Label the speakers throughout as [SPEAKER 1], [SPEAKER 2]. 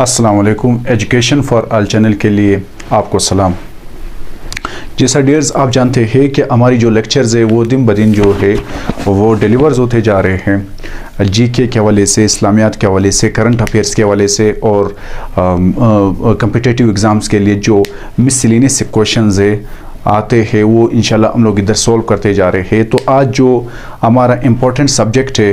[SPEAKER 1] अस्सलाम वालेकुम। Education for all channel के लिए आपको सलाम। जैसा डियर्स आप जानते हैं कि हमारी जो लेक्चर्स है वो दिन ब दिन जो है वो डिलीवर्स होते जा रहे हैं, जीके के हवाले से, इस्लामियात के हवाले से, करंट अफेयर्स के हवाले से और कम्पिटिटिव एग्ज़ाम्स के लिए जो मिसलिनियस क्वेश्चंस है आते हैं वो इंशाल्लाह हम लोग इधर सॉल्व करते जा रहे हैं। तो आज जो हमारा इम्पोर्टेंट सब्जेक्ट है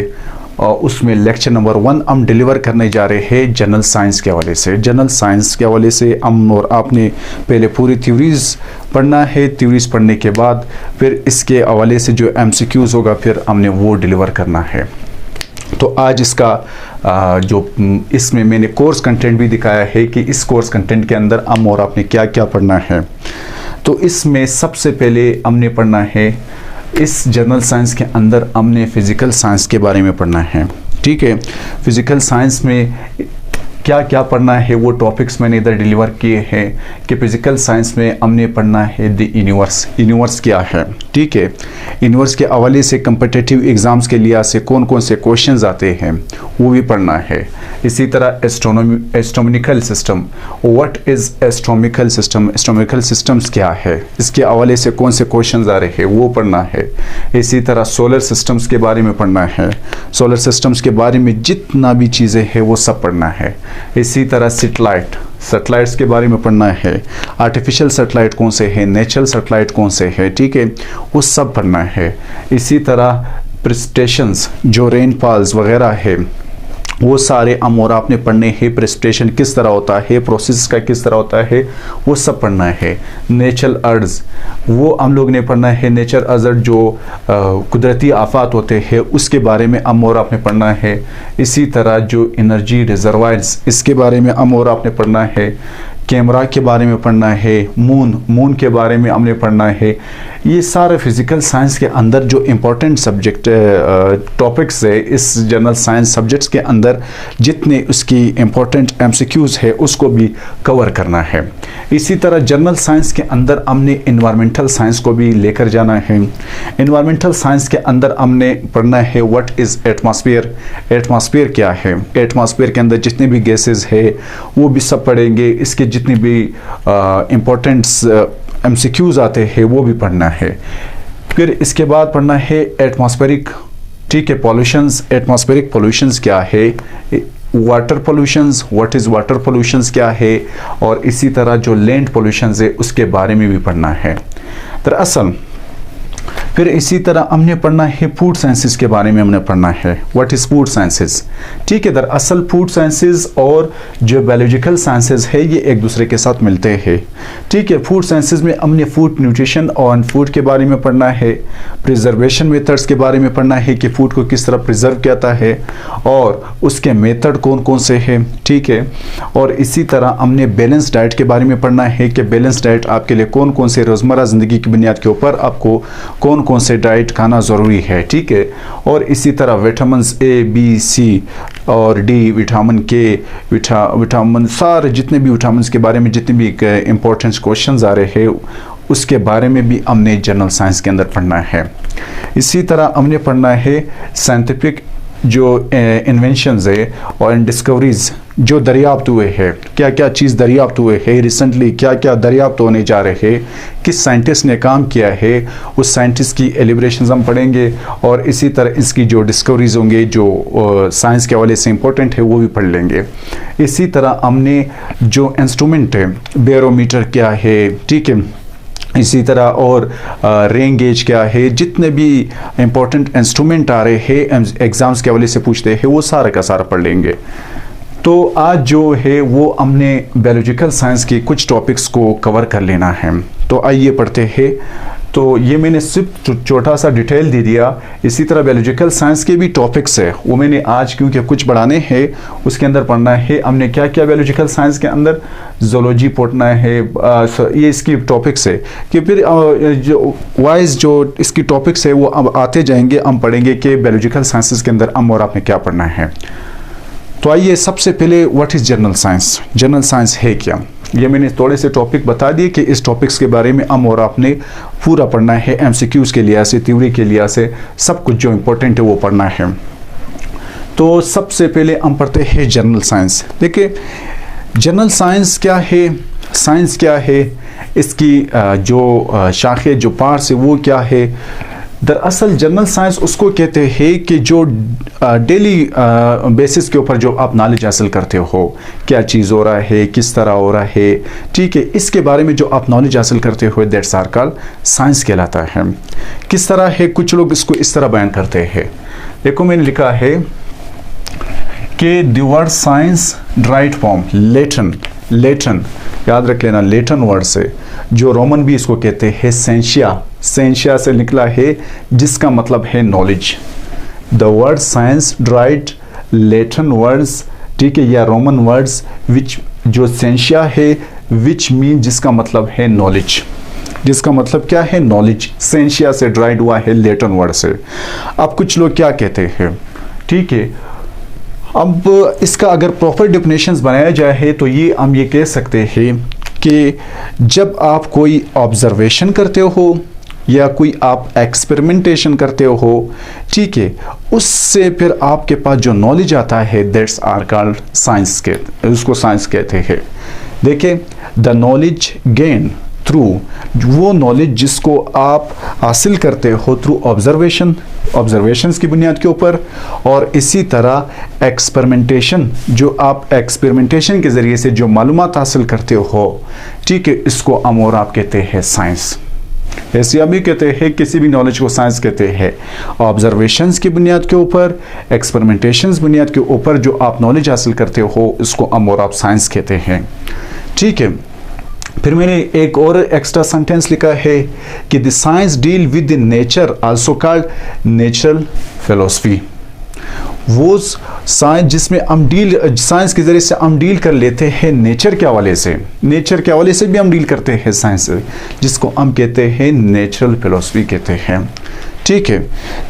[SPEAKER 1] उसमें लेक्चर नंबर 1 हम डिलीवर करने जा रहे हैं जनरल साइंस के हवाले से। जनरल साइंस के हवाले से हम और आपने पहले पूरी थ्योरीज पढ़ना है। थ्योरीज पढ़ने के बाद फिर इसके हवाले से जो एमसीक्यूज होगा फिर हमने वो डिलीवर करना है। तो आज इसका जो इसमें मैंने कोर्स कंटेंट भी दिखाया है कि इस कोर्स कंटेंट के अंदर हम और आपने क्या क्या पढ़ना है। तो इसमें सबसे पहले हमने पढ़ना है, इस जनरल साइंस के अंदर हमने फिज़िकल साइंस के बारे में पढ़ना है। ठीक है, फिज़िकल साइंस में क्या क्या पढ़ना है वो टॉपिक्स मैंने इधर डिलीवर किए हैं कि फिज़िकल साइंस में हमने पढ़ना है द यूनिवर्स। यूनिवर्स क्या है, ठीक है, यूनिवर्स के हवाले से कम्पिटिटिव एग्ज़ाम्स के लिए से कौन कौन से क्वेश्चंस आते हैं वो भी पढ़ना है। इसी तरह astronomical system, what is astronomical system, astronomical systems क्या है, इसके हवाले से कौन से क्वेश्चंस आ रहे हैं वो पढ़ना है। इसी तरह सोलर सिस्टम्स के बारे में पढ़ना है, सोलर सिस्टम्स के बारे में जितना भी चीज़ें हैं वो सब पढ़ना है। इसी तरह सैटेलाइट्स के बारे में पढ़ना है, आर्टिफिशियल सैटेलाइट कौन से हैं, नेचुरल सैटेलाइट कौन से हैं, ठीक है, वो सब पढ़ना है। इसी तरह प्रेसिपिटेशंस जो रेनफॉल्स वगैरह है वो सारे हम और आपने पढ़ने हैं। प्रेसिपिटेशन किस तरह होता है, प्रोसेस का किस तरह होता है वो सब पढ़ना है। नेचुरल अर्ड्स वो हम लोग ने पढ़ना है। नेचर अर्ड जो कुदरती आफात होते हैं उसके बारे में हम और आपने पढ़ना है। इसी तरह जो एनर्जी रिजर्वायर्स इसके बारे में हम और आपने पढ़ना है। कैमरा के बारे में पढ़ना है, मून के बारे में हमने पढ़ना है। ये सारे फिज़िकल साइंस के अंदर जो इम्पोर्टेंट सब्जेक्ट टॉपिक्स है, इस जनरल साइंस सब्जेक्ट्स के अंदर जितने उसकी इम्पोर्टेंट एमसीक्यूज़ है उसको भी कवर करना है। इसी तरह जनरल साइंस के अंदर हमने इन्वायरमेंटल साइंस को भी लेकर जाना है। इन्वायरमेंटल साइंस के अंदर हमने पढ़ना है व्हाट इज़ एटमॉस्फेयर, एटमॉस्फेयर क्या है, एटमॉस्फेयर के अंदर जितने भी गैसेस है वो भी सब पढ़ेंगे। इसके जितनी भी इम्पोर्टेंट्स एमसीक्यूज आते हैं वो भी पढ़ना है। फिर इसके बाद पढ़ना है एटमॉस्फेरिक, ठीक है, पॉल्यूशंस, एटमॉस्फेरिक पॉल्यूशंस क्या है, water pollutions, what is water pollutions क्या है, और इसी तरह जो लैंड पॉल्यूशंस है उसके बारे में भी पढ़ना है। दरअसल फिर इसी तरह हमने पढ़ना है फूड साइंसेस के बारे में हमने पढ़ना है, व्हाट इज़ फूड साइंसेस, ठीक है। दरअसल फूड साइंसेस और जो बायोलॉजिकल साइंसेस है ये एक दूसरे के साथ मिलते हैं, ठीक है। फूड साइंसेस में हमने फूड न्यूट्रिशन और फूड के बारे में पढ़ना है। प्रिजर्वेशन मेथड्स के बारे में पढ़ना है कि फूड को किस तरह प्रिजर्व किया जाता है और उसके मेथड कौन कौन से हैं, ठीक है। और इसी तरह हमने बैलेंस डाइट के बारे में पढ़ना है कि बैलेंस डाइट आपके लिए कौन कौन से रोज़मर्रा ज़िंदगी की बुनियाद के ऊपर आपको कौन कौन से डाइट खाना ज़रूरी है, ठीक है। और इसी तरह विटामिन ए, बी, सी और डी, विटामिन के, विटामिन सारे जितने भी विटामिन के बारे में जितने भी इंपॉर्टेंट क्वेश्चंस आ रहे हैं उसके बारे में भी हमने जनरल साइंस के अंदर पढ़ना है। इसी तरह हमने पढ़ना है साइंटिफिक जो इन्वेंशंस है और डिस्कवरीज जो दरियाफ्त हुए हैं, क्या क्या चीज़ दरियाफ्त हुए हैं रिसेंटली, क्या क्या दरियाफ्त होने जा रहे हैं, किस साइंटिस्ट ने काम किया है, उस साइंटिस्ट की एलिब्रेशंस हम पढ़ेंगे। और इसी तरह इसकी जो डिस्कवरीज होंगे जो साइंस के हवाले से इंपॉर्टेंट है वो भी पढ़ लेंगे। इसी तरह हमने जो इंस्ट्रूमेंट है, बैरोमीटर क्या है, ठीक है, इसी तरह और रेन गेज क्या है, जितने भी इंपॉर्टेंट इंस्ट्रूमेंट आ रहे हैं एग्ज़ाम्स के हवाले से पूछते हैं वो सारा का सारा पढ़ लेंगे। तो आज जो है वो हमने बायोलॉजिकल साइंस के कुछ टॉपिक्स को कवर कर लेना है। तो आइए पढ़ते हैं। तो ये मैंने सिर्फ छोटा सा डिटेल दे दिया। इसी तरह बायोलॉजिकल साइंस के भी टॉपिक्स है वो मैंने आज क्योंकि कुछ बढ़ाने हैं उसके अंदर पढ़ना है। हमने क्या क्या बायोलॉजिकल साइंस के अंदर ज़ूलॉजी पढ़ना है, ये इसकी टॉपिक्स है कि फिर जो वाइज जो इसकी टॉपिक्स है वो अब आते जाएंगे, हम पढ़ेंगे कि बायोलॉजिकल साइंसेस के अंदर हम और आपने क्या पढ़ना है। तो आइए सबसे पहले what is general science, general science है क्या, ये मैंने थोड़े से टॉपिक बता दिए कि इस टॉपिक्स के बारे में हम और आपने पूरा पढ़ना है। एमसीक्यूज़ के लिहाज से, थ्योरी के लिहाज से सब कुछ जो इम्पोर्टेंट है वो पढ़ना है। तो सबसे पहले हम पढ़ते हैं जनरल साइंस। देखिए जनरल साइंस क्या है, साइंस क्या है, इसकी जो शाखे जो पार्ट्स है वो क्या है। दरअसल जनरल साइंस उसको कहते हैं कि जो डेली बेसिस के ऊपर जो आप नॉलेज हासिल करते हो, क्या चीज़ हो रहा है, किस तरह हो रहा है, ठीक है, इसके बारे में जो आप नॉलेज हासिल करते हो दैट्स आर कॉल्ड साइंस कहलाता है। किस तरह है, कुछ लोग इसको इस तरह बयान करते हैं। देखो मैंने लिखा है कि the word science right form Latin, Latin याद रख लेना, लेटन वर्ड से, जो रोमन भी इसको कहते हैं सेंशिया, सेंशिया से निकला है जिसका मतलब है knowledge. The word science right Latin words, ठीक है, या रोमन वर्ड्स विच जो सेंशिया है विच मीन जिसका मतलब है नॉलेज, जिसका मतलब क्या है नॉलेज, सेंशिया से ड्राइड हुआ है लेटन वर्ड से। अब कुछ लोग क्या कहते हैं, ठीक है, अब इसका अगर प्रॉपर डेफिनेशंस बनाया जाए तो ये हम ये कह सकते हैं कि जब आप कोई ऑब्जर्वेशन करते हो या कोई आप एक्सपेरिमेंटेशन करते हो, ठीक है, उससे फिर आपके पास जो नॉलेज आता है दैट्स आर कॉल्ड साइंस, के उसको साइंस कहते हैं। देखिए, द नॉलेज गेन थ्रू, वो नॉलेज जिसको आप हासिल करते हो थ्रू ऑब्जर्वेशन, ऑब्जर्वेशंस की बुनियाद के ऊपर, और इसी तरह एक्सपेरिमेंटेशन, जो आप एक्सपेरिमेंटेशन के ज़रिए से जो मालूमात हासिल करते हो, ठीक है, इसको हम और आप कहते हैं साइंस। ऐसे अभी कहते हैं किसी भी नॉलेज को साइंस कहते हैं। ऑब्जर्वेशंस की बुनियाद के ऊपर, एक्सपेरिमेंटेशंस बुनियाद के ऊपर जो आप नॉलेज हासिल करते हो इसको हम और आप साइंस कहते हैं, ठीक है। फिर मैंने एक और एक्स्ट्रा सेंटेंस लिखा है कि the science deal with the nature also called natural philosophy. वो साइंस जिसमें हम डील, साइंस के जरिए से हम डील कर लेते हैं नेचर के हवाले से, नेचर के हवाले से भी हम डील करते हैं साइंस से, जिसको हम कहते हैं नेचुरल फिलोसफी कहते हैं, ठीक है।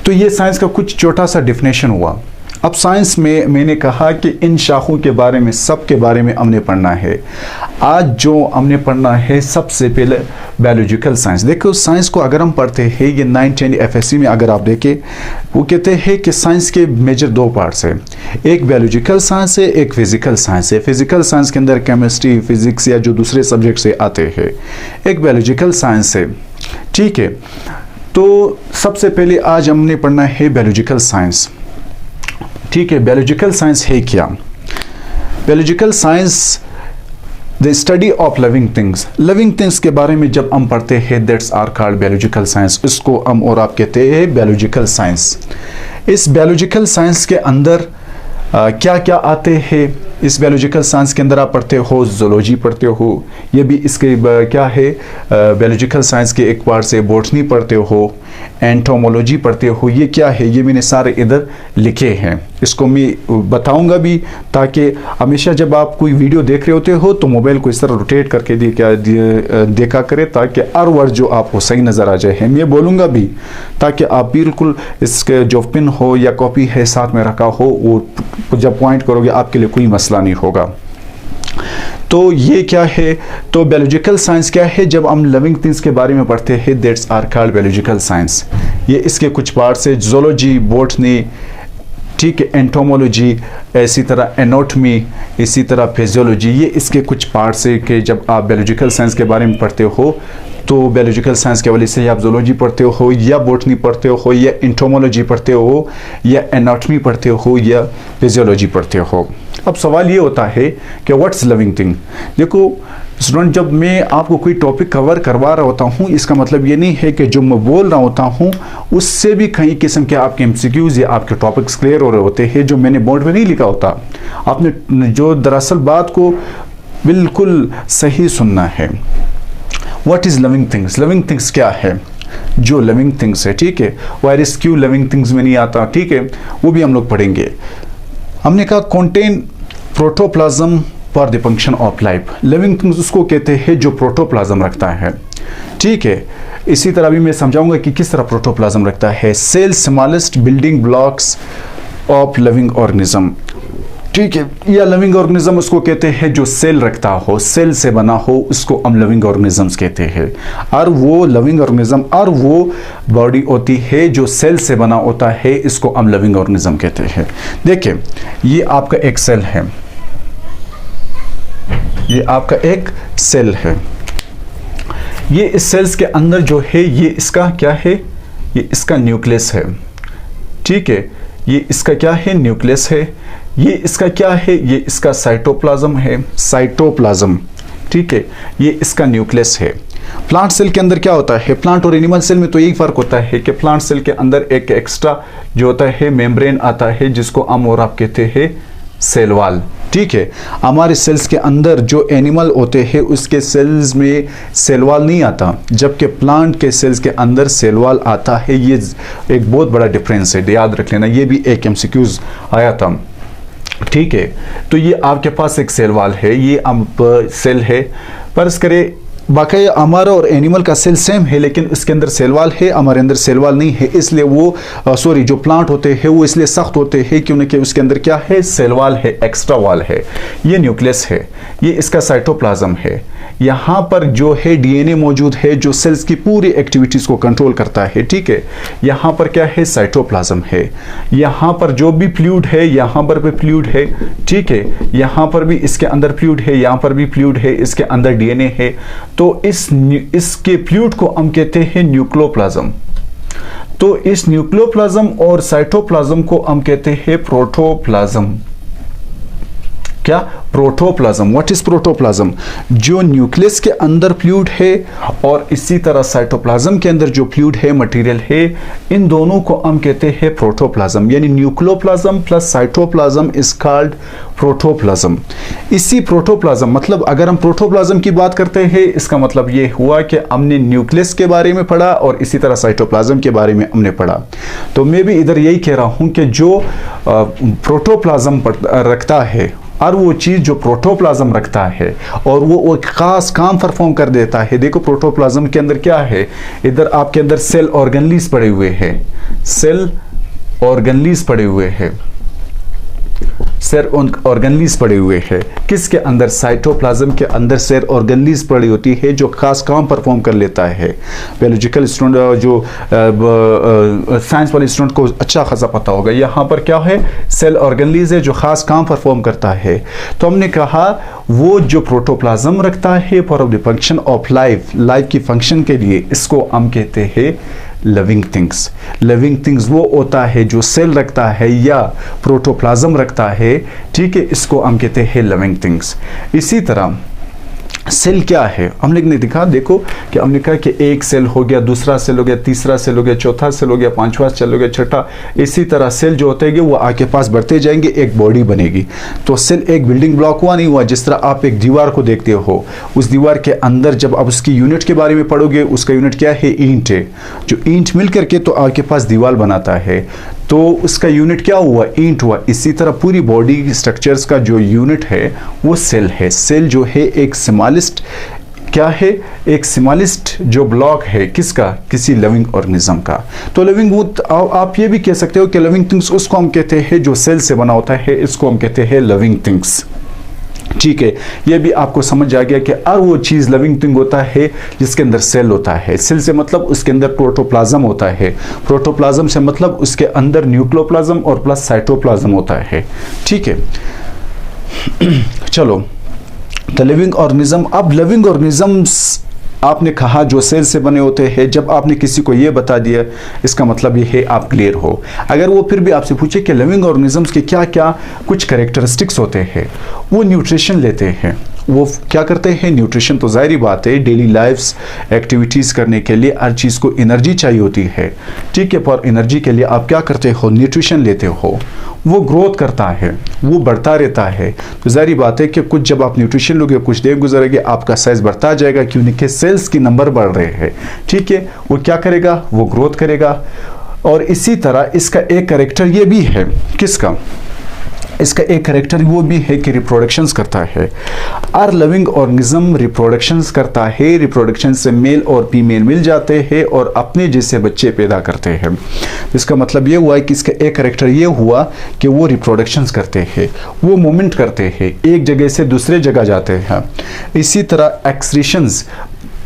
[SPEAKER 1] तो ये साइंस का कुछ छोटा सा डिफिनेशन हुआ। अब साइंस में मैंने कहा कि इन शाखों के बारे में, सब के बारे में हमने पढ़ना है। आज जो हमने पढ़ना है सबसे पहले बायोलॉजिकल साइंस। देखो, साइंस को अगर हम पढ़ते हैं, ये 9th FSC में अगर आप देखें, वो कहते हैं कि साइंस के मेजर दो पार्ट्स हैं, एक बायोलॉजिकल साइंस है, एक फिजिकल साइंस है। फिजिकल साइंस के अंदर केमिस्ट्री, फिजिक्स या जो दूसरे सब्जेक्ट से आते हैं, एक बायोलॉजिकल साइंस है, ठीक है। तो सबसे पहले आज हमने पढ़ना है बायोलॉजिकल साइंस, ठीक है। बायोलॉजिकल साइंस है क्या? Biological science the study of living things, living things के बारे में जब हम पढ़ते हैं that's are called biological science. इसको हम और आप कहते हैं बायोलॉजिकल साइंस। इस बायोलॉजिकल साइंस के अंदर क्या क्या आते हैं? इस बायोलॉजिकल साइंस के अंदर आप पढ़ते हो ज़ूलॉजी पढ़ते हो, ये भी इसके क्या है बायोलॉजिकल साइंस के एक पार्ट से। बॉटनी पढ़ते हो, एंटोमोलॉजी पढ़ते हो, ये क्या है? ये मैंने सारे इधर लिखे हैं, इसको मैं बताऊंगा भी, ताकि हमेशा जब आप कोई वीडियो देख रहे होते हो तो मोबाइल को इस तरह रोटेट करके देखा करें, ताकि हर वर्ड जो आपको सही नज़र आ जाए। मैं बोलूँगा भी ताकि आप बिल्कुल इसके जो पिन हो या कॉपी है साथ में रखा हो, वो जब पॉइंट करोगे आपके लिए कोई मसला नहीं होगा। तो ये क्या है? तो बायोलॉजिकल साइंस क्या है? जब हम लिविंग थिंग्स के बारे में पढ़ते हैं that's are called biological science. ये इसके कुछ पार्ट्स है, ज़ूलॉजी, बॉटनी, ठीक है, एंटोमोलॉजी, इसी तरह एनाटॉमी, इसी तरह फिजियोलॉजी, ये इसके कुछ पार्ट्स है कि जब आप बायोलॉजिकल साइंस के बारे में पढ़ते हो तो बायोलॉजिकल साइंस के वजह से आप ज़ूलॉजी पढ़ते हो या बॉटनी पढ़ते हो या एंटोमोलॉजी पढ़ते हो या एनाटॉमी पढ़ते हो या फिजियोलॉजी पढ़ते हो। अब सवाल ये होता है कि व्हाट्स लिविंग थिंग। देखो स्टूडेंट, जब मैं आपको कोई टॉपिक कवर करवा रहा होता हूँ, इसका मतलब ये नहीं है कि जो मैं बोल रहा होता हूँ उससे भी कई किस्म के आपके MCQs या आपके टॉपिक्स क्लियर हो रहे होते हैं जो मैंने बोर्ड में नहीं लिखा होता। आपने जो दरअसल बात को बिल्कुल सही सुनना है। What is living things? Living things क्या है? जो लिविंग थिंग्स है, ठीक है। वायरस क्यों लिविंग थिंग्स में नहीं आता, ठीक है, वो भी हम लोग पढ़ेंगे। हमने कहा contain protoplasm for the function of life. Living things उसको कहते हैं जो प्रोटोप्लाज्म रखता है, ठीक है। इसी तरह भी मैं समझाऊंगा कि किस तरह प्रोटोप्लाज्म रखता है। Cell smallest building blocks of living organism, ठीक है, या लिविंग ऑर्गेनिज्म उसको कहते हैं जो सेल रखता हो, सेल से बना हो, उसको हम लिविंग ऑर्गेनिजम्स कहते हैं। और वो लिविंग ऑर्गेनिज्म और वो बॉडी होती है जो सेल से बना होता है, इसको हम लिविंग ऑर्गेनिज्म कहते हैं। देखिए, ये आपका एक सेल है, ये आपका एक सेल है। ये इस सेल्स के अंदर जो है ये इसका क्या है, ये इसका न्यूक्लियस है, ठीक है। ये इसका क्या है, न्यूक्लियस है। ये इसका क्या है, ये इसका साइटोप्लाज्म है, साइटोप्लाज्म, ठीक है। ये इसका न्यूक्लियस है। प्लांट सेल के अंदर क्या होता है, प्लांट और एनिमल सेल में तो यही फर्क होता है कि प्लांट सेल के अंदर एक एक्स्ट्रा जो होता है मेम्ब्रेन आता है, जिसको हम और आप कहते हैं सेल वॉल, ठीक है। हमारे सेल्स के अंदर जो एनिमल होते हैं उसके सेल्स में सेल वॉल नहीं आता, जबकि प्लांट के सेल्स के अंदर सेल वॉल आता है। ये एक बहुत बड़ा डिफरेंस है, याद रख लेना। ये भी एक एमसीक्यूज आया था, ठीक है। तो ये आपके पास एक सेल वॉल है, ये अब सेल है। फर्ज करें बाकी हमारा और एनिमल का सेल सेम है, लेकिन इसके अंदर सेल वॉल है, हमारे अंदर सेल वॉल नहीं है। इसलिए वो सॉरी जो प्लांट होते हैं वो इसलिए सख्त होते हैं क्योंकि उसके अंदर क्या है, सेल वॉल है, एक्स्ट्रा वॉल है। ये न्यूक्लियस है, ये इसका साइटोप्लाज्म है। यहाँ पर जो है डीएनए मौजूद है जो सेल्स की पूरी एक्टिविटीज को कंट्रोल करता है, ठीक है। यहाँ पर क्या है, साइटोप्लाज्म है। यहाँ पर जो भी फ्लूइड है, यहाँ पर भी फ्लूइड है, ठीक है। यहाँ पर भी इसके अंदर फ्लूइड है, यहाँ पर भी फ्लूइड है, इसके अंदर डीएनए है। तो इसके फ्लूइड को हम कहते हैं न्यूक्लियोप्लाज्म। तो इस न्यूक्लियोप्लाज्म और साइटोप्लाज्म को हम कहते हैं प्रोटोप्लाज्म। क्या, प्रोटोप्लाज्म। What is protoplasm? जो न्यूक्लियस के अंदर फ्लूइड है और इसी तरह साइटोप्लाज्म के अंदर जो फ्लूइड है, मटेरियल है, इन दोनों को हम कहते हैं प्रोटोप्लाज्म। यानी nucleoplasm plus cytoplasm is called protoplasm. इसी प्रोटोप्लाज्म मतलब अगर हम प्रोटोप्लाज्म की बात करते हैं, इसका मतलब ये हुआ कि हमने न्यूक्लियस के बारे में पढ़ा और इसी तरह साइटोप्लाज्म के बारे में हमने पढ़ा। तो मैं भी इधर यही कह रहा हूं कि जो प्रोटोप्लाज्म रखता है और वो चीज़ जो प्रोटोप्लाज्म रखता है और वो खास काम परफॉर्म कर देता है। देखो प्रोटोप्लाज्म के अंदर क्या है, इधर आपके अंदर सेल ऑर्गेनलीज पड़े हुए हैं, सेल ऑर्गेनलीज पड़े हुए हैं, सेल ऑर्गेनलीज पड़े हुए हैं। किसके अंदर, साइटोप्लाज्म के अंदर सेल ऑर्गेनलीज पड़ी होती है जो खास काम परफॉर्म कर लेता है। बायोलॉजिकल स्टूडेंट जो साइंस वाले स्टूडेंट को अच्छा खासा पता होगा। यहाँ पर क्या है, सेल ऑर्गेनलीज है जो खास काम परफॉर्म करता है। तो हमने कहा वो जो प्रोटोप्लाज्म रखता है for the function of life, life की फंक्शन के लिए, इसको हम कहते हैं लिविंग थिंग्स। लिविंग थिंग्स वो होता है जो सेल रखता है या प्रोटोप्लाज्म रखता है, ठीक है। इसको हम कहते हैं लिविंग थिंग्स। इसी तरह सेल क्या है, हमने नहीं दिखा। देखो कि हमने कहा कि एक सेल हो गया, दूसरा सेल हो गया, तीसरा सेल हो गया, चौथा सेल हो गया, पांचवा सेल हो गया, छठा। इसी तरह सेल जो होते हैं वो आगे पास बढ़ते जाएंगे, एक बॉडी बनेगी। तो सेल एक बिल्डिंग ब्लॉक हुआ नहीं हुआ। जिस तरह आप एक दीवार को देखते हो, उस दीवार के अंदर जब आप उसकी यूनिट के बारे में पढ़ोगे, उसका यूनिट क्या है, ईंट है। जो ईंट मिल करके तो आपके पास दीवार बनाता है, तो उसका यूनिट क्या हुआ, ईंट हुआ। इसी तरह पूरी बॉडी स्ट्रक्चर्स का जो यूनिट है वो सेल है। सेल जो है एक स्मॉलेस्ट क्या है, एक स्मॉलेस्ट जो ब्लॉक है किसका, किसी लिविंग ऑर्गेनिज्म का। तो लिविंग आप ये भी कह सकते हो कि लिविंग थिंग्स उसको हम कहते हैं जो सेल से बना होता है, इसको हम कहते हैं लिविंग थिंग्स, ठीक है। ये भी आपको समझ आ गया कि और वो चीज़ लिविंग थिंग होता है जिसके अंदर सेल होता है। सेल से मतलब उसके अंदर प्रोटोप्लाज्म होता है, प्रोटोप्लाज्म से मतलब उसके अंदर न्यूक्लियोप्लाज्म और प्लस साइटोप्लाज्म होता है, ठीक है। चलो, द लिविंग ऑर्गेनिज्म। अब लिविंग ऑर्गेनिजम्स आपने कहा जो सेल से बने होते हैं। जब आपने किसी को ये बता दिया, इसका मतलब ये है आप क्लियर हो। अगर वो फिर भी आपसे पूछे कि लिविंग ऑर्गेनिजम्स के क्या क्या कुछ कैरेक्टरिस्टिक्स होते हैं, वो न्यूट्रिशन लेते हैं, वो क्या करते हैं, न्यूट्रिशन। तो जाहिर बात है डेली लाइफ्स एक्टिविटीज़ करने के लिए हर चीज़ को एनर्जी चाहिए होती है, ठीक है। फॉर एनर्जी के लिए आप क्या करते हो, न्यूट्रिशन लेते हो। वो ग्रोथ करता है, वो बढ़ता रहता है। तो जाहिर बात है कि कुछ जब आप न्यूट्रिशन लोगे, कुछ देर गुजरेगी, आपका साइज बढ़ता जाएगा क्योंकि सेल्स की नंबर बढ़ रहे हैं, ठीक है। वो क्या करेगा, वो ग्रोथ करेगा। और इसी तरह इसका एक कैरेक्टर ये भी है, किसका, इसका एक कैरेक्टर वो भी है कि रिप्रोडक्शंस करता है। आर लिविंग ऑर्गेनिज्म रिप्रोडक्शंस करता है। रिप्रोडक्शन से मेल और फीमेल मिल जाते हैं और अपने जैसे बच्चे पैदा करते हैं। इसका मतलब ये हुआ है कि इसका एक कैरेक्टर ये हुआ कि वो रिप्रोडक्शंस करते हैं, वो मूवमेंट करते हैं, एक जगह से दूसरे जगह जाते हैं। इसी तरह एक्सक्रीशंस,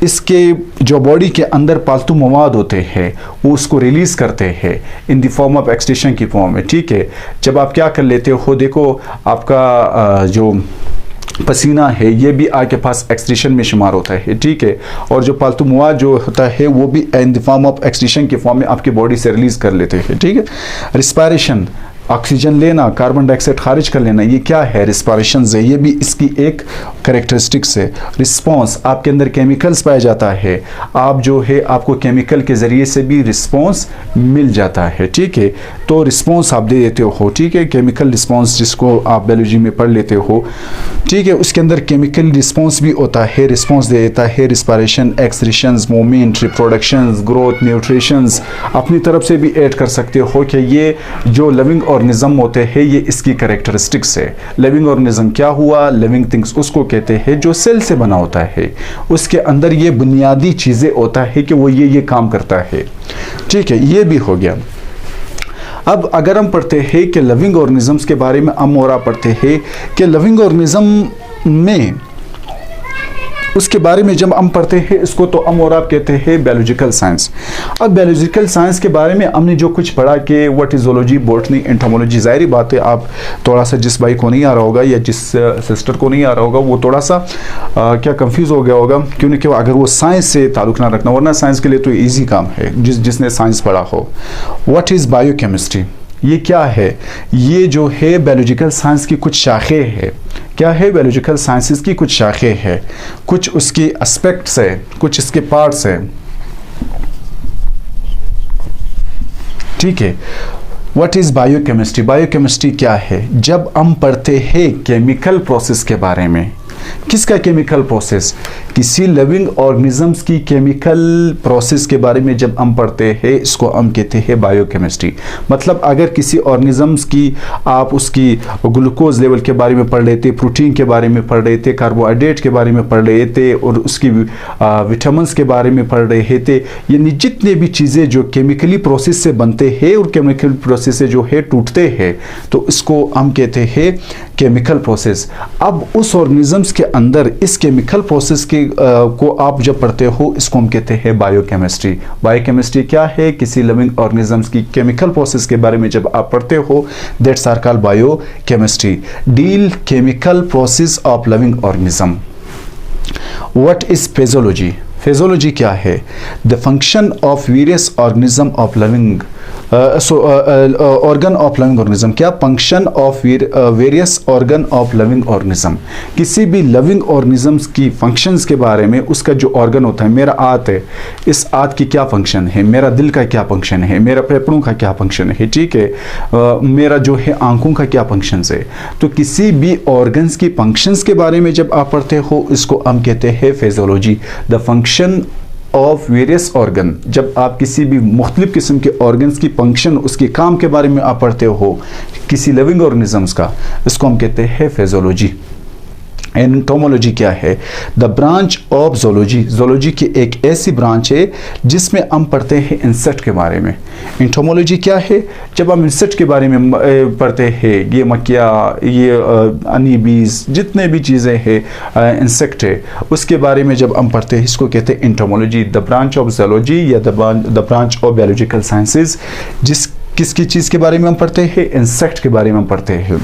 [SPEAKER 1] इसके जो बॉडी के अंदर पालतू मवाद होते हैं वो उसको रिलीज करते हैं in the form of excretion की फॉर्म में, ठीक है। जब आप क्या कर लेते हो, देखो आपका जो पसीना है, ये भी आपके पास एक्सक्रीशन में शुमार होता है, ठीक है। और जो पालतू मवाद जो होता है वो भी in the form of excretion के फॉर्म में आपकी बॉडी से रिलीज कर लेते हैं, ठीक है। रिस्पायरेशन, ऑक्सीजन लेना, कार्बन डाइऑक्साइड खारिज कर लेना, ये क्या है? रिस्पायरेशन है, ये भी इसकी एक करेक्टरिस्टिक्स है। रिस्पॉन्स, आपके अंदर केमिकल्स पाया जाता है, आप जो है आपको केमिकल के ज़रिए से भी रिस्पॉन्स मिल जाता है, ठीक है। तो रिस्पॉन्स आप दे देते हो, ठीक है, केमिकल रिस्पॉन्स जिसको आप बायोलॉजी में पढ़ लेते हो, ठीक है। उसके अंदर केमिकल रिस्पॉन्स भी होता है, रिस्पॉन्स दे देता है respiration, excretions, movement, reproductions, growth, nutritions, अपनी तरफ से भी ऐड कर सकते हो कि ये जो लिविंग ऑर्गेनिज्म होते हैं ये इसकी करेक्टरिस्टिक्स है। लिविंग ऑर्गेनिज्म क्या हुआ? लिविंग थिंग्स उसको कहते हैं जो सेल से बना होता है, उसके अंदर ये बुनियादी चीज़ें होता है कि वो ये काम करता है, ठीक है। ये भी हो गया। अब अगर हम पढ़ते हैं कि लिविंग ऑर्गेनिजम्स के बारे में, हम और आप पढ़ते हैं कि लिविंग ऑर्गेनिज्म में उसके बारे में जब हम पढ़ते हैं इसको तो हम और आप कहते हैं बायोलॉजिकल साइंस। अब बायोलॉजिकल साइंस के बारे में हमने जो कुछ पढ़ा कि what is zoology, botany, entomology, ज़ाहिर बात है आप थोड़ा सा जिस भाई को नहीं आ रहा होगा या जिस सिस्टर को नहीं आ रहा होगा वो थोड़ा सा क्या कंफ्यूज हो गया होगा, क्योंकि अगर वो साइंस से ताल्लुक ना रखना, वरना साइंस के लिए तो ईजी काम है जिसने साइंस पढ़ा हो। व्हाट इज़ बायोकेमिस्ट्री, ये क्या है? ये जो है बायोलॉजिकल साइंस की कुछ शाखें है। क्या है? बायोलॉजिकल साइंसेस की कुछ शाखें है, कुछ उसकी एस्पेक्ट्स है, कुछ इसके पार्ट्स है, ठीक है। व्हाट इज़ बायोकेमिस्ट्री, बायोकेमिस्ट्री क्या है? जब हम पढ़ते हैं केमिकल प्रोसेस के बारे में, किसका केमिकल प्रोसेस? किसी लिविंग ऑर्गेनिजम्स की केमिकल प्रोसेस के बारे में जब हम पढ़ते हैं इसको हम कहते हैं बायोकेमिस्ट्री। मतलब अगर किसी ऑर्गेनिजम्स की आप उसकी ग्लूकोज लेवल के बारे में पढ़ लेते, प्रोटीन के बारे में पढ़ रहे थे, कार्बोहाइड्रेट के बारे में पढ़ रहे थे और उसकी विटामिन्स के बारे में पढ़ रहे थे, यानी जितने भी चीज़ें जो केमिकली प्रोसेस से बनते हैं और केमिकल प्रोसेस से जो है टूटते हैं, तो इसको हम कहते हैं केमिकल प्रोसेस। अब उस ऑर्गेनिजम्स के अंदर इस केमिकल प्रोसेस को आप जब पढ़ते हो इसको हम कहते हैं बायोकेमिस्ट्री। बायोकेमिस्ट्री क्या है? किसी लिविंग ऑर्गेनिजम्स की केमिकल प्रोसेस के बारे में जब आप पढ़ते हो, that's are called biochemistry. Deal chemical process of living organism. What is physiology? Physiology क्या है? The function of various organism of living organ of living organism. क्या? Function of various organ of living organism. किसी भी living organisms की functions के बारे में, उसका जो ऑर्गन होता है, मेरा आंत है, इस आंत की क्या फंक्शन है, मेरा दिल का क्या फंक्शन है, मेरा फेफड़ों का क्या फंक्शन है, ठीक है, मेरा जो है आंखों का क्या फंक्शन है। तो किसी भी ऑर्गन्स की फंक्शंस के बारे में जब आप पढ़ते हो इसको हम कहते हैं physiology. The function of various organ, जब आप किसी भी मुख्तलिफ किस्म के ऑर्गन्स की फंक्शन, उसके काम के बारे में आप पढ़ते हो किसी लिविंग ऑर्गेनिजम्स का, इसको हम कहते हैं फिजियोलॉजी। एंटोमोलॉजी क्या है? The branch of zoology. Zoology की एक ऐसी ब्रांच है जिसमें हम पढ़ते हैं इंसेक्ट के बारे में। एंटोमोलॉजी क्या है? जब हम इंसेक्ट के बारे में पढ़ते हैं, ये मक्खियाँ, ये अनीबीज, जितने भी चीज़ें हैं इंसेक्ट है, उसके बारे में जब हम पढ़ते हैं इसको कहते हैं entomology. The branch of zoology या the branch of biological sciences, किसकी चीज़ के बारे में हम पढ़ते हैं? इंसेक्ट के बारे में हम पढ़ते हैं।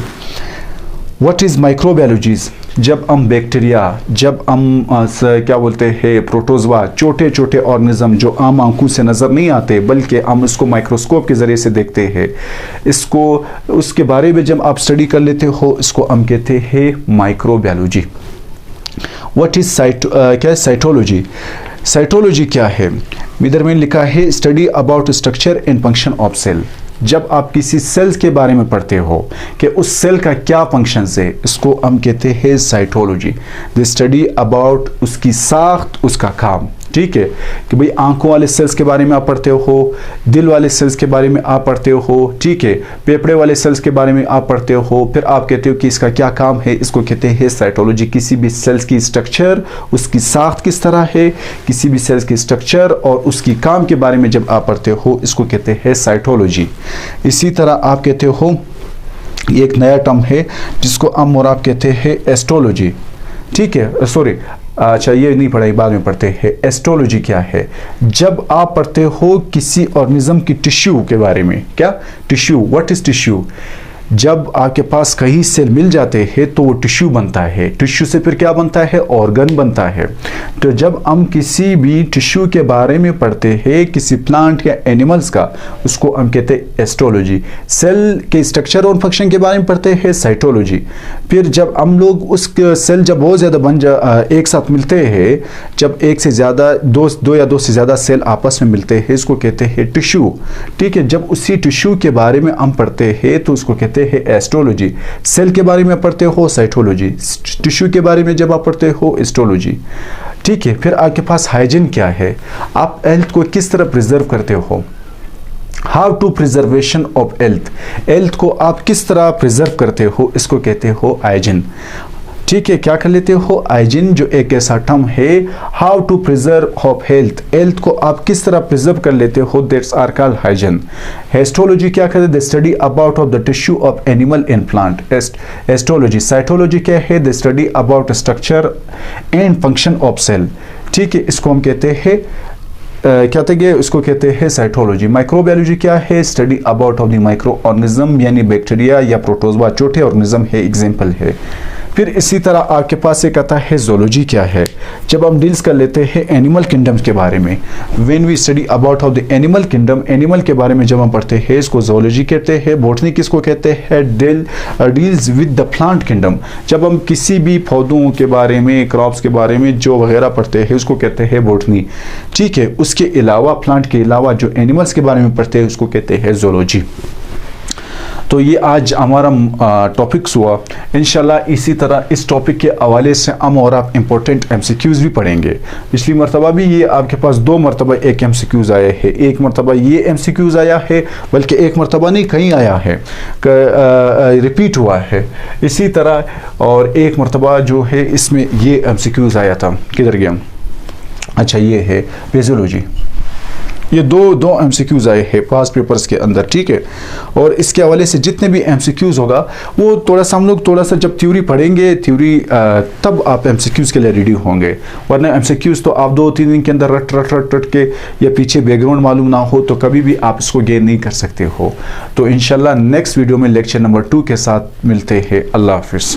[SPEAKER 1] What is microbiologies? जब हम बैक्टीरिया, जब हम क्या बोलते हैं प्रोटोजवा, छोटे छोटे ऑर्गेनिज्म जो आम आंखों से नज़र नहीं आते बल्कि हम इसको माइक्रोस्कोप के ज़रिए से देखते हैं, इसको उसके बारे में जब आप स्टडी कर लेते हो इसको हम कहते हैं माइक्रोबायोलॉजी। व्हाट इज़ क्या साइटोलॉजी? साइटोलॉजी क्या है? इधर में लिखा है study about structure and function of cell. जब आप किसी सेल के बारे में पढ़ते हो कि उस सेल का क्या फंक्शन है, इसको हम कहते हैं साइटोलॉजी। द स्टडी अबाउट उसकी साख्त, उसका काम, ठीक है, कि भाई आंखों वाले सेल्स के बारे में आप पढ़ते हो, दिल वाले सेल्स के बारे में आप पढ़ते हो, ठीक है, फेफड़े वाले सेल्स के बारे में आप पढ़ते हो, फिर आप कहते हो कि इसका क्या काम है, इसको कहते हैं साइटोलॉजी। किसी भी सेल्स की स्ट्रक्चर, उसकी साख्त किस तरह है, किसी भी सेल्स की स्ट्रक्चर और उसकी काम के बारे में जब आप पढ़ते हो इसको कहते हैं साइटोलॉजी। इसी तरह आप कहते हो एक नया टर्म है जिसको हम और आप कहते हैं एस्ट्रोलॉजी, ठीक है, सॉरी, अच्छा ये नहीं पढ़ाई, बाद में पढ़ते हैं। एस्ट्रोलॉजी क्या है? जब आप पढ़ते हो किसी ऑर्गेनिज्म की टिश्यू के बारे में, क्या टिश्यू, व्हाट इज टिश्यू? जब आपके पास कई सेल मिल जाते हैं तो वो टिश्यू बनता है, टिश्यू से फिर क्या बनता है, ऑर्गन बनता है। तो जब हम किसी भी टिश्यू के बारे में पढ़ते हैं, किसी प्लांट या एनिमल्स का, उसको हम कहते हैं एस्ट्रोलॉजी। सेल के स्ट्रक्चर और फंक्शन के बारे में पढ़ते हैं, साइटोलॉजी। फिर जब हम लोग उस सेल जब बहुत ज़्यादा एक साथ मिलते हैं, जब एक से ज़्यादा दो या दो से ज़्यादा सेल आपस में मिलते हैं, इसको कहते हैं टिश्यू। ठीक है, जब उसी टिश्यू के बारे में हम पढ़ते हैं तो उसको कहते हैं एस्ट्रोलॉजी। सेल के बारे में पढ़ते हो साइटोलॉजी, टिश्यू के बारे में जब आप पढ़ते हो एस्ट्रोलॉजी। ठीक है, फिर आपके पास हाइजीन क्या है, आप हेल्थ को किस तरह प्रिजर्व करते हो, how to preservation of health, health को आप किस तरह प्रिजर्व करते हो, इसको कहते हो हाइजीन। ठीक है, क्या कर लेते हो, हाइजीन जो एक ऐसा टर्म है, how to preserve of health, health को आप किस तरह प्रिजर्व कर लेते हो, that's are called hygiene. Astrology क्या कहते हैं, the study about of the tissue of animal and plant. Astrology. Cytology क्या है, the study about structure and function of cell. ठीक है, इसको हम कहते हैं क्या कहते हैं, उसको कहते हैं साइटोलॉजी। माइक्रोबायोलॉजी क्या है, study about of the micro organism, यानी बैक्टीरिया या प्रोटोजोआ, छोटे ऑर्गेनिज्म है, एग्जाम्पल है। फिर इसी तरह आपके पास एक आता है जोलॉजी क्या है, जब हम डील्स कर लेते हैं एनिमल किंगडम्स के बारे में। When we study about of the animal kingdom, animal के बारे में जब हम पढ़ते हैं, इसको जोलॉजी कहते हैं। बॉटनी किसको कहते हैं, deals with the plant kingdom, जब हम किसी भी पौधों के बारे में, क्रॉप्स के बारे में जो वगैरह पढ़ते हैं, उसको कहते हैं बॉटनी। ठीक है, उसके अलावा प्लांट के अलावा जो एनिमल्स के बारे में पढ़ते हैं, उसको कहते हैं जोलॉजी। तो ये आज हमारा टॉपिक्स हुआ। इंशाल्लाह इसी तरह इस टॉपिक के हवाले से हम और आप इम्पोर्टेंट एमसीक्यूज़ भी पढ़ेंगे। पिछली मरतबा भी ये आपके पास 2 मरतबा एक एमसीक्यूज़ आया है, एक मरतबा ये एमसीक्यूज़ आया है, बल्कि एक मरतबा नहीं कहीं आया है, रिपीट हुआ है इसी तरह। और एक मरतबा जो है इसमें ये एमसीक्यूज़ आया था, किधर गया, अच्छा ये है फिजियोलॉजी। ये दो एमसीक्यूज़ आए हैं पास्ट पेपर्स के अंदर। ठीक है, और इसके हवाले से जितने भी एमसीक्यूज़ होगा वो थोड़ा सा हम लोग थोड़ा सा जब थ्योरी पढ़ेंगे, थ्योरी तब आप एमसीक्यूज़ के लिए रेडी होंगे। वरना एमसीक्यूज़ तो आप 2-3 दिन के अंदर रट के या पीछे बैकग्राउंड मालूम ना हो तो कभी भी आप इसको गेन नहीं कर सकते हो। तो इंशाल्लाह नेक्स्ट वीडियो में लेक्चर नंबर 2 के साथ मिलते हैं। अल्लाह हाफिज़।